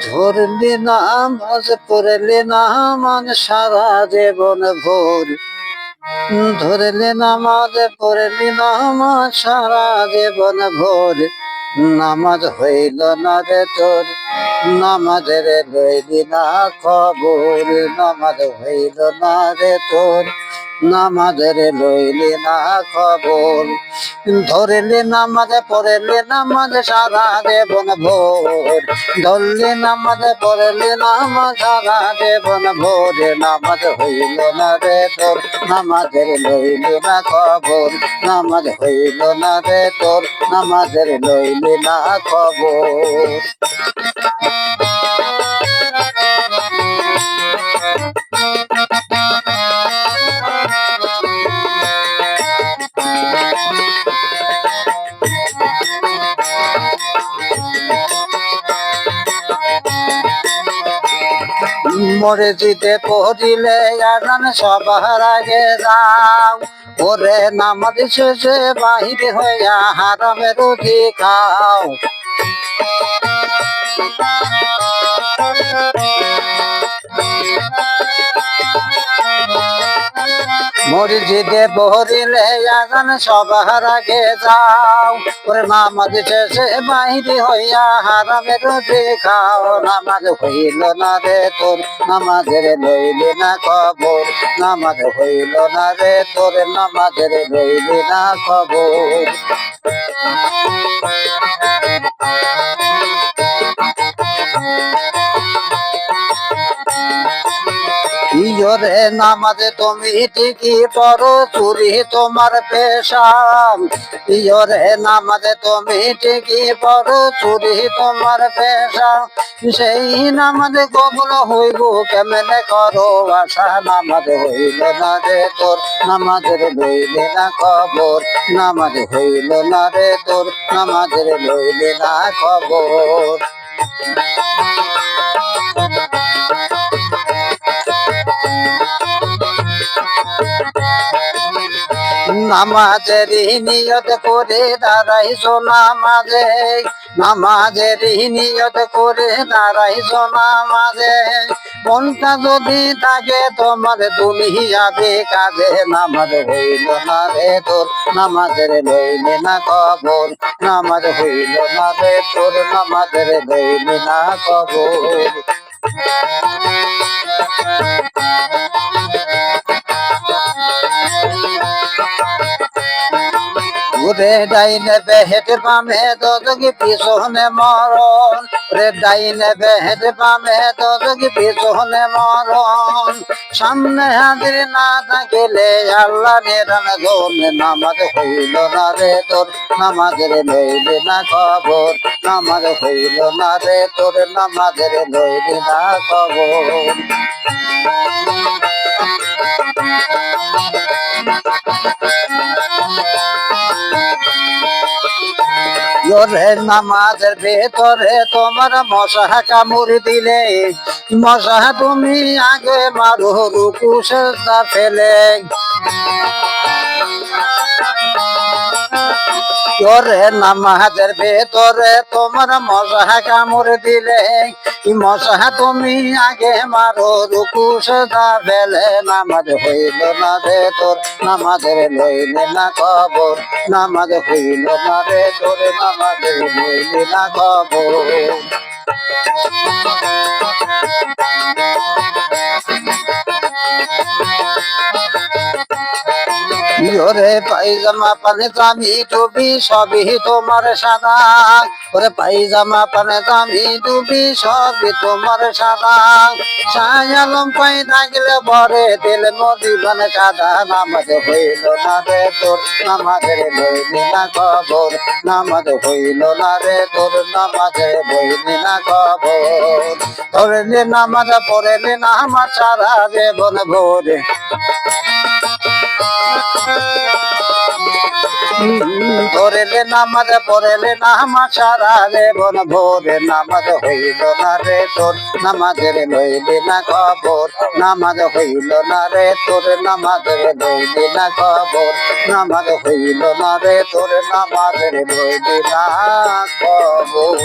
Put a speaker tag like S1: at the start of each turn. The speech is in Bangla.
S1: ধরলি নামাজ পড়লি নামান সারা জীবন ভোর, ধরলি নামাজ পড়লি নামাজ সারা জীবন ভোর, নামাজ হইল না রে তোর, নামাজের লইলি না খবর, নামাজ হইল না রে তোর, নামাজের লইলি না খবর। ধরলি নামাজ পড়লি নামাজ সারা জীবন ভোর, ধরলি নামাজ পড়লি নামাজ সারা জীবন ভোর, নামাজ হইল না রে তোর, নামাজের লইলি না খবর, নামাজ হইল না রে তোর, নামাজের লইলি না খবর। মসজিদে পড়িলে আজান সবার আগে যাও, ওরে নামাজ শেষে বাহির হইয়া হারামে রুটি খাও। মসজিদে পড়িলে আজান সবার আগে যাও, ওরে নামাজ শেষে বাহির হইয়া হারামে রুটি খাও। নামাজ হইল না রে তোর, নামাজের লইলি না খবর, নামাজ হইল না রে তোর, নামাজের লইলি না খবর। ইয়রে নামাজে তুমি ঠিকই পড়ো, চুরি তোমার পেশা। ইয়রে নামাজে তুমি ঠিকই পড়ো, চুরি তোমার পেশা। সেই নামাজে কবুল হইব কেমনে করো আশা, নামাজ হইল না রে তোর, নামাজের লইলে না খবর, নামাজ হইল না রে তোর, নামাজের লইলে না খবর। নামাজের নিয়ত করে দাঁড়াইছো নামাজে, নামাজের নিয়ত করে দাঁড়াইছো নামাজে। মনটা যদি থাকে তোমার দুনিয়াবে কাজে, নামাজ হইল না রে তোর, নামাজের লইলে না খবর, নামাজ হইল না রে তোর, নামাজের লইলে না খবর। ওরে ডাইনে বেহেট বামে দোজকি পিছনে মরণ, রে ডাইনে বেহেট বামে দোজকি পিছনে মরণ। সামনে হাজির না থাকিলে আল্লাহ নিরান ধন, নামাজ হইল না রে তোর, নামাজের লইলি না খবর, নামাজ হইল না রে তোর, নামাজের লইলি না খবর। ওরে নামাজের ভেতরে তোমার মশা কামড় দিলে, মশা তুমি আগে মারো রুকু সেজদা ফেলে। ওরে নামাজের ভেতরে তোমার মশা কামড় দিলে, মশা তুমি আগে মারো রুকু সেজদা ফেলে। নামাজ হইল না রে তোর, নামাজের লইলে না খবর, নামাজ হইল না রে তোর, নামাজের লইলে না খবর। ওরে পায়জামা পাঞ্জাবি টুপি সবই তোমার সাদা, ওরে পায়জামা পাঞ্জাবি টুপি সবই তোমার সাদা। শাহ আলম পাই থাকলে ভরে তেল নদী বান কাদা, নামাজ হইল না রে তোর, নামাজের লইলি না খবর, নামাজ হইল না রে তোর, নামাজের লইলি না খবর। ধরলে নামাজ পড়লে নামাজ সারা জীবন ভোরে, ধরলে নামাজ পড়লে নামাজ সারা জীবন ভোরে, নামাজ হইল না রে তোর, নামাজের লইলি না খবর, নামাজ হইল না রে তোর, নামাজের লইলি না খবর, নামাজ হইল না রে তোর, নামাজের লইলি না খবর।